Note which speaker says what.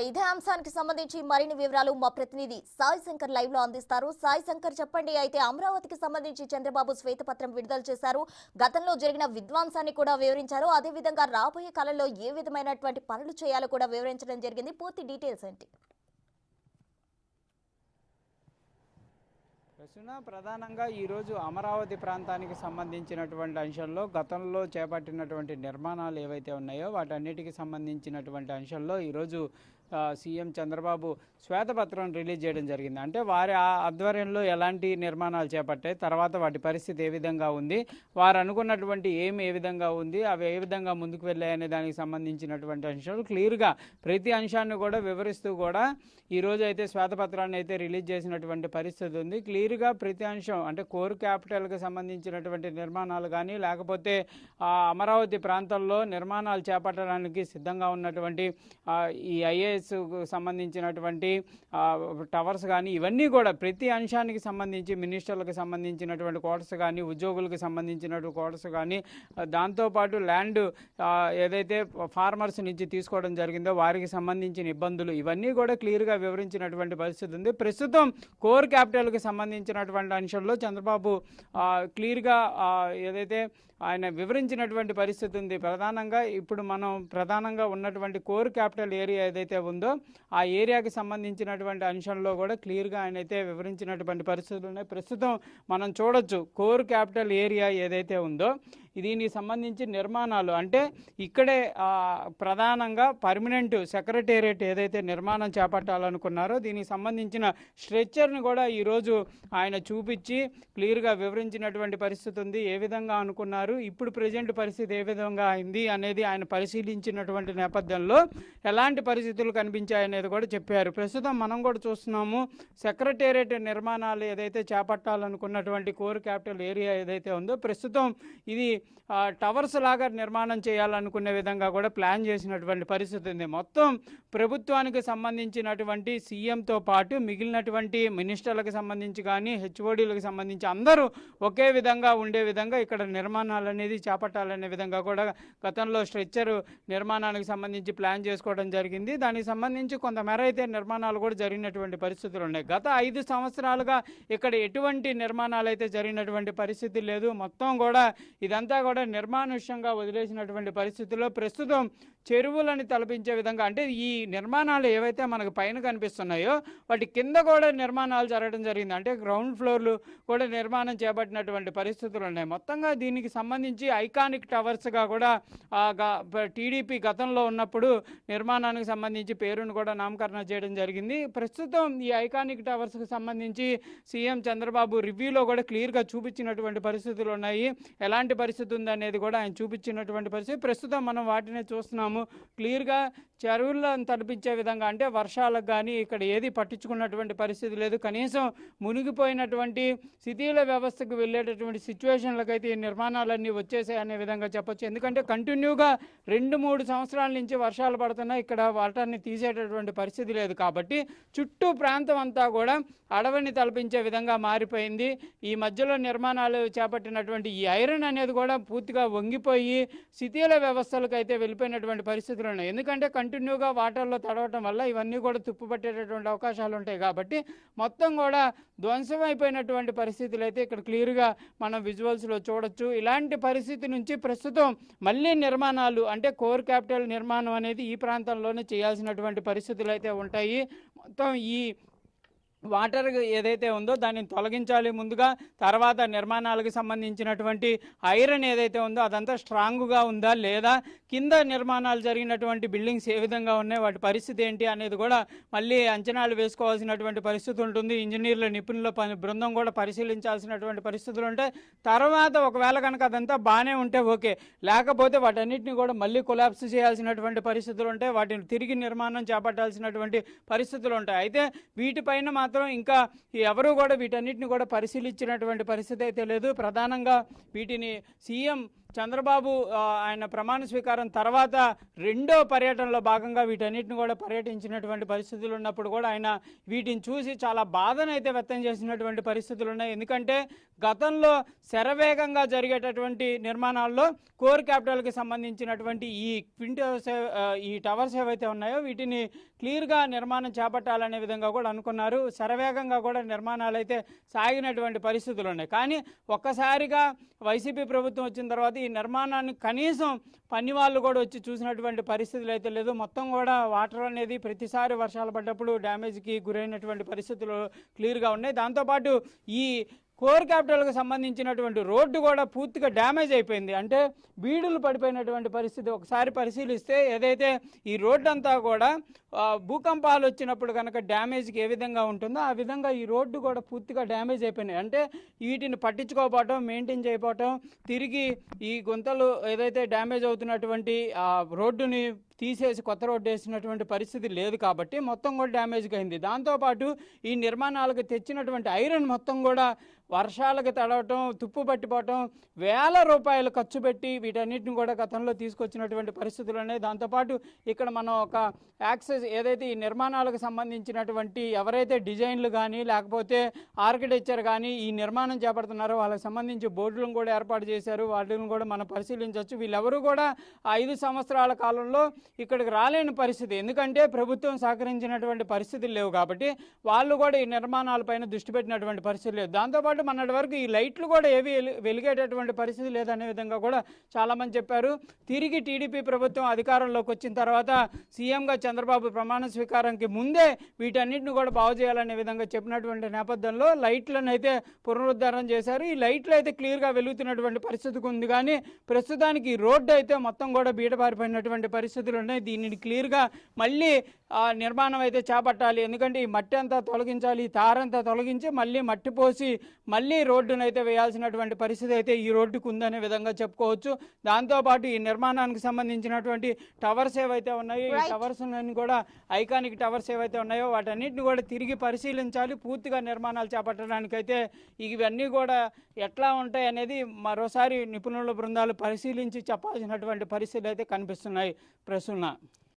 Speaker 1: ఇదే అంశానికి సంబంధించి మరిన్ని వివరాలు మా ప్రతినిధి సాయి శంకర్ లైవ్ లో అందిస్తారు. సాయి శంకర్ చెప్పండి. అయితే అమరావతికి సంబంధించి చంద్రబాబు శ్వేతపత్రం విడుదల చేశారు. గతంలో జరిగిన విధ్వంసాన్ని కూడా వివరించారు. అదే విధంగా రాబోయే కాలంలో ఏ విధమైనటువంటి పనులు చేయాలో కూడా వివరించడం జరిగింది. పూర్తి డీటెయిల్స్ ఏంటి?
Speaker 2: ప్రధానంగా ఈరోజు అమరావతి ప్రాంతానికి సంబంధించినటువంటి అంశంలో గతంలో చేపట్టినటువంటి నిర్మాణాలు ఏవైతే ఉన్నాయో వాటన్నిటికి సంబంధించినటువంటి అంశంలో ఈరోజు సీఎం చంద్రబాబు శ్వేతపత్రం రిలీజ్ చేయడం జరిగింది. అంటే వారి ఆధ్వర్యంలో ఎలాంటి నిర్మాణాలు చేపట్టాయి, తర్వాత వాటి పరిస్థితి ఏ విధంగా ఉంది, వారు అనుకున్నటువంటి ఏ విధంగా ఉంది, అవి ఏ విధంగా ముందుకు వెళ్ళాయనే దానికి సంబంధించినటువంటి అంశాలు క్లియర్గా ప్రతి అంశాన్ని కూడా వివరిస్తూ కూడా ఈరోజు అయితే శ్వేతపత్రాన్ని అయితే రిలీజ్ చేసినటువంటి పరిస్థితి ఉంది. క్లియర్గా ప్రతి అంశం అంటే కోర్ క్యాపిటల్కి సంబంధించినటువంటి నిర్మాణాలు కానీ లేకపోతే అమరావతి ప్రాంతంలో నిర్మాణాలు చేపట్టడానికి సిద్ధంగా ఉన్నటువంటి ఈ ఐఏఎస్ సంబంధించినటువంటి టవర్స్ కానీ ఇవన్నీ కూడా ప్రతి అంశానికి సంబంధించి మినిస్టర్లకు సంబంధించినటువంటి కోటర్స్ కానీ ఉద్యోగులకు సంబంధించినటువంటి కోటర్స్ కానీ దాంతోపాటు ల్యాండ్ ఏదైతే ఫార్మర్స్ నుంచి తీసుకోవడం జరిగిందో వారికి సంబంధించిన ఇబ్బందులు ఇవన్నీ కూడా క్లియర్గా వివరించినటువంటి పరిస్థితి ఉంది. ప్రస్తుతం కోర్ క్యాపిటల్కి సంబంధించినటువంటి అంశంలో చంద్రబాబు క్లియర్గా ఏదైతే ఆయన వివరించినటువంటి పరిస్థితి ఉంది. ప్రధానంగా ఇప్పుడు మనం ప్రధానంగా ఉన్నటువంటి కోర్ క్యాపిటల్ ఏరియా ఏదైతే ఉందో ఆ ఏరియాకి సంబంధించినటువంటి అంశంలో కూడా క్లియర్గా ఆయన అయితే వివరించినటువంటి పరిస్థితులు ఉన్నాయి. ప్రస్తుతం మనం చూడొచ్చు కోర్ క్యాపిటల్ ఏరియా ఏదైతే ఉందో దీనికి సంబంధించి నిర్మాణాలు అంటే ఇక్కడే ప్రధానంగా పర్మనెంట్ సెక్రటేరియట్ ఏదైతే నిర్మాణం చేపట్టాలనుకున్నారో దీనికి సంబంధించిన స్ట్రెచ్చర్ని కూడా ఈరోజు ఆయన చూపించి క్లియర్గా వివరించినటువంటి పరిస్థితి ఉంది. ఏ విధంగా అనుకున్నారు, ఇప్పుడు ప్రజెంట్ పరిస్థితి ఏ విధంగా అయింది అనేది ఆయన పరిశీలించినటువంటి నేపథ్యంలో ఎలాంటి పరిస్థితులు కనిపించాయనేది కూడా చెప్పారు. ప్రస్తుతం మనం కూడా చూస్తున్నాము సెక్రటేరియట్ నిర్మాణాలు ఏదైతే చేపట్టాలనుకున్నటువంటి కోర్ క్యాపిటల్ ఏరియా ఏదైతే ఉందో ప్రస్తుతం ఇది టవర్స్ లాగా నిర్మాణం చేయాలనుకునే విధంగా కూడా ప్లాన్ చేసినటువంటి పరిస్థితి ఉంది. మొత్తం ప్రభుత్వానికి సంబంధించినటువంటి సీఎంతో పాటు మిగిలినటువంటి మినిస్టర్లకు సంబంధించి కానీ హెచ్ఓడీలకు సంబంధించి అందరూ ఒకే విధంగా ఉండే విధంగా ఇక్కడ నిర్మాణాలు అనేది చేపట్టాలనే విధంగా కూడా గతంలో స్ట్రెచ్చర్ నిర్మాణానికి సంబంధించి ప్లాన్ చేసుకోవడం జరిగింది. దానికి సంబంధించి కొంతమేర అయితే నిర్మాణాలు కూడా జరిగినటువంటి పరిస్థితులు ఉన్నాయి. గత 5 సంవత్సరాలుగా ఇక్కడ ఎటువంటి నిర్మాణాలు అయితే జరిగినటువంటి పరిస్థితి లేదు. మొత్తం కూడా ఇదంతా కూడా నిర్మానుష్యంగా వదిలేసినటువంటి పరిస్థితుల్లో ప్రస్తుతం చెరువులని తలపించే విధంగా అంటే ఈ నిర్మాణాలు ఏవైతే మనకు పైన కనిపిస్తున్నాయో వాటి కింద కూడా నిర్మాణాలు జరగడం జరిగింది. అంటే గ్రౌండ్ ఫ్లోర్లు కూడా నిర్మాణం చేపట్టినటువంటి పరిస్థితులు ఉన్నాయి. మొత్తంగా దీనికి సంబంధించి ఐకానిక్ టవర్స్గా కూడా టీడీపీ గతంలో ఉన్నప్పుడు నిర్మాణానికి సంబంధించి పేరును కూడా నామకరణం చేయడం జరిగింది. ప్రస్తుతం ఈ ఐకానిక్ టవర్స్కి సంబంధించి సీఎం చంద్రబాబు రివ్యూలో కూడా క్లియర్గా చూపించినటువంటి పరిస్థితులు ఉన్నాయి. ఎలాంటి పరిస్థితి ఉందనేది కూడా ఆయన చూపించినటువంటి పరిస్థితి. ప్రస్తుతం మనం వాటినే చూస్తున్నాము. క్లియర్గా చెరువులను తలపించే విధంగా అంటే వర్షాలకు కానీ ఇక్కడ ఏది పట్టించుకున్నటువంటి పరిస్థితి లేదు. కనీసం మునిగిపోయినటువంటి శిథిల వ్యవస్థకు వెళ్ళేటటువంటి సిచ్యువేషన్లకైతే ఈ నిర్మాణాలన్నీ వచ్చేసాయి అనే విధంగా చెప్పొచ్చు. ఎందుకంటే కంటిన్యూగా 2-3 సంవత్సరాల నుంచి వర్షాలు పడుతున్నాయి. ఇక్కడ వాటాన్ని తీసేటటువంటి పరిస్థితి లేదు. కాబట్టి చుట్టూ ప్రాంతం అంతా కూడా అడవిని తలపించే విధంగా మారిపోయింది. ఈ మధ్యలో నిర్మాణాలు చేపట్టినటువంటి ఈ ఐరన్ అనేది కూడా పూర్తిగా వంగిపోయి శిథిల వ్యవస్థలకు అయితే వెళ్ళిపోయినటువంటి పరిస్థితులు ఉన్నాయి. ఎందుకంటే కంటిన్యూగా వాటర్లో తడవటం వల్ల ఇవన్నీ కూడా తుప్పుపట్టేటటువంటి అవకాశాలు ఉంటాయి. కాబట్టి మొత్తం కూడా ధ్వంసమైపోయినటువంటి పరిస్థితులు అయితే ఇక్కడ క్లియర్గా మనం విజువల్స్లో చూడొచ్చు. ఇలాంటి పరిస్థితి నుంచి ప్రస్తుతం మళ్ళీ నిర్మాణాలు అంటే కోర్ క్యాపిటల్ నిర్మాణం అనేది ఈ ప్రాంతంలోనే చేయాల్సినటువంటి పరిస్థితులు అయితే ఉంటాయి. మొత్తం ఈ వాటర్ ఏదైతే ఉందో దాన్ని తొలగించాలి ముందుగా. తర్వాత నిర్మాణాలకు సంబంధించినటువంటి ఐరన్ ఏదైతే ఉందో అదంతా స్ట్రాంగ్గా ఉందా లేదా, కింద నిర్మాణాలు జరిగినటువంటి బిల్డింగ్స్ ఏ విధంగా ఉన్నాయి, వాటి పరిస్థితి ఏంటి అనేది కూడా మళ్ళీ అంచనాలు వేసుకోవాల్సినటువంటి పరిస్థితి ఉంటుంది. ఇంజనీర్ల నిపుణుల బృందం కూడా పరిశీలించాల్సినటువంటి పరిస్థితులు ఉంటాయి. తర్వాత ఒకవేళ కనుక అదంతా బాగానే ఉంటే ఓకే, లేకపోతే వాటన్నిటిని కూడా మళ్ళీ కొలాప్స్ చేయాల్సినటువంటి పరిస్థితులు ఉంటాయి. వాటిని తిరిగి నిర్మాణం చేపట్టాల్సినటువంటి పరిస్థితులు ఉంటాయి. అయితే వీటిపైన మాత్రం ఇంకా ఎవరు కూడా వీటన్నిటిని కూడా పరిశీలించినటువంటి పరిస్థితి అయితే లేదు. ప్రధానంగా వీటిని సీఎం చంద్రబాబు ఆయన ప్రమాణ స్వీకారం తర్వాత రెండో పర్యటనలో భాగంగా వీటన్నిటిని కూడా పర్యటించినటువంటి పరిస్థితులు ఉన్నప్పుడు కూడా ఆయన వీటిని చూసి చాలా బాధనైతే వ్యక్తం చేసినటువంటి పరిస్థితులు ఉన్నాయి. ఎందుకంటే గతంలో శరవేగంగా జరిగేటటువంటి నిర్మాణాల్లో కోర్ క్యాపిటల్కి సంబంధించినటువంటి ఈ ఈ టవర్స్ ఏవైతే ఉన్నాయో వీటిని క్లియర్గా నిర్మాణం చేపట్టాలనే విధంగా కూడా అనుకున్నారు. శరవేగంగా కూడా నిర్మాణాలు అయితే సాగినటువంటి పరిస్థితులు ఉన్నాయి. కానీ ఒక్కసారిగా వైసీపీ ప్రభుత్వం వచ్చిన తర్వాత ఈ నిర్మాణాన్ని కనీసం పని వాళ్ళు కూడా వచ్చి చూసినటువంటి పరిస్థితులు అయితే లేదు. మొత్తం కూడా వాటర్ అనేది ప్రతిసారి వర్షాలు పడ్డప్పుడు డ్యామేజ్కి గురైనటువంటి పరిస్థితులు క్లియర్గా ఉన్నాయి. దాంతోపాటు ఈ కోర్ క్యాపిటల్కి సంబంధించినటువంటి రోడ్డు కూడా పూర్తిగా డ్యామేజ్ అయిపోయింది. అంటే బీడులు పడిపోయినటువంటి పరిస్థితి. ఒకసారి పరిశీలిస్తే ఏదైతే ఈ రోడ్డు అంతా కూడా భూకంపాలు వచ్చినప్పుడు కనుక డ్యామేజ్కి ఏ విధంగా ఉంటుందో ఆ విధంగా ఈ రోడ్డు కూడా పూర్తిగా డ్యామేజ్ అయిపోయినాయి. అంటే వీటిని పట్టించుకోకపోవటం, మెయింటైన్ చేయకపోవటం, తిరిగి ఈ గుంతలు ఏదైతే డ్యామేజ్ అవుతున్నటువంటి రోడ్డుని తీసేసి కొత్త రోడ్డు వేసినటువంటి పరిస్థితి లేదు కాబట్టి మొత్తం కూడా డ్యామేజ్గా అయింది. దాంతోపాటు ఈ నిర్మాణాలకు తెచ్చినటువంటి ఐరన్ మొత్తం కూడా వర్షాలకు తడవటం, తుప్పు పట్టిపోవటం, వేల రూపాయలు ఖర్చు పెట్టి వీటన్నిటిని కూడా గతంలో తీసుకొచ్చినటువంటి పరిస్థితులు ఉన్నాయి. దాంతోపాటు ఇక్కడ మనం ఒక యాక్సెస్ ఏదైతే ఈ నిర్మాణాలకు సంబంధించినటువంటి ఎవరైతే డిజైన్లు కానీ లేకపోతే ఆర్కిటెక్చర్ కానీ ఈ నిర్మాణం చేపడుతున్నారో వాళ్ళకి సంబంధించి బోర్డులను కూడా ఏర్పాటు చేశారు. వాటిని కూడా మనం పరిశీలించవచ్చు. వీళ్ళెవరూ కూడా 5 సంవత్సరాల కాలంలో ఇక్కడికి రాలేని పరిస్థితి. ఎందుకంటే ప్రభుత్వం సహకరించినటువంటి పరిస్థితులు లేవు కాబట్టి వాళ్ళు కూడా ఈ నిర్మాణాలపైన దృష్టి పెట్టినటువంటి పరిస్థితి లేదు. దాంతోపాటు మొన్నటి వరకు ఈ లైట్లు కూడా ఏవి వెలిగేటటువంటి పరిస్థితి లేదనే విధంగా కూడా చాలామంది చెప్పారు. తిరిగి టీడీపీ ప్రభుత్వం అధికారంలోకి వచ్చిన తర్వాత సీఎంగా చంద్రబాబు ప్రమాణ స్వీకారానికి ముందే వీటన్నిటిని కూడా బాగు చేయాలనే విధంగా చెప్పినటువంటి నేపథ్యంలో లైట్లను అయితే పునరుద్ధరణ చేశారు. ఈ లైట్లు అయితే క్లియర్గా వెలుగుతున్నటువంటి పరిస్థితికి ఉంది. కానీ ప్రస్తుతానికి ఈ రోడ్డు అయితే మొత్తం కూడా బీటబారిపోయినటువంటి పరిస్థితులు ఉన్నాయి. దీనిని క్లియర్గా మళ్ళీ నిర్మాణం అయితే చేపట్టాలి. ఎందుకంటే ఈ మట్టి అంతా తొలగించాలి, ఈ తారంతా తొలగించి మళ్ళీ మట్టి పోసి మళ్ళీ రోడ్డును అయితే వేయాల్సినటువంటి పరిస్థితి అయితే ఈ రోడ్డుకు ఉందనే విధంగా చెప్పుకోవచ్చు. దాంతోపాటు ఈ నిర్మాణానికి సంబంధించినటువంటి టవర్స్ ఏవైతే ఉన్నాయో ఈ టవర్స్ కూడా ఐకానిక్ టవర్స్ ఏవైతే ఉన్నాయో వాటన్నిటిని కూడా తిరిగి పరిశీలించాలి. పూర్తిగా నిర్మాణాలు చేపట్టడానికైతే ఇవన్నీ కూడా ఎట్లా ఉంటాయి అనేది మరోసారి నిపుణుల బృందాలు పరిశీలించి చెప్పాల్సినటువంటి పరిస్థితులు అయితే కనిపిస్తున్నాయి. ప్రసన్న.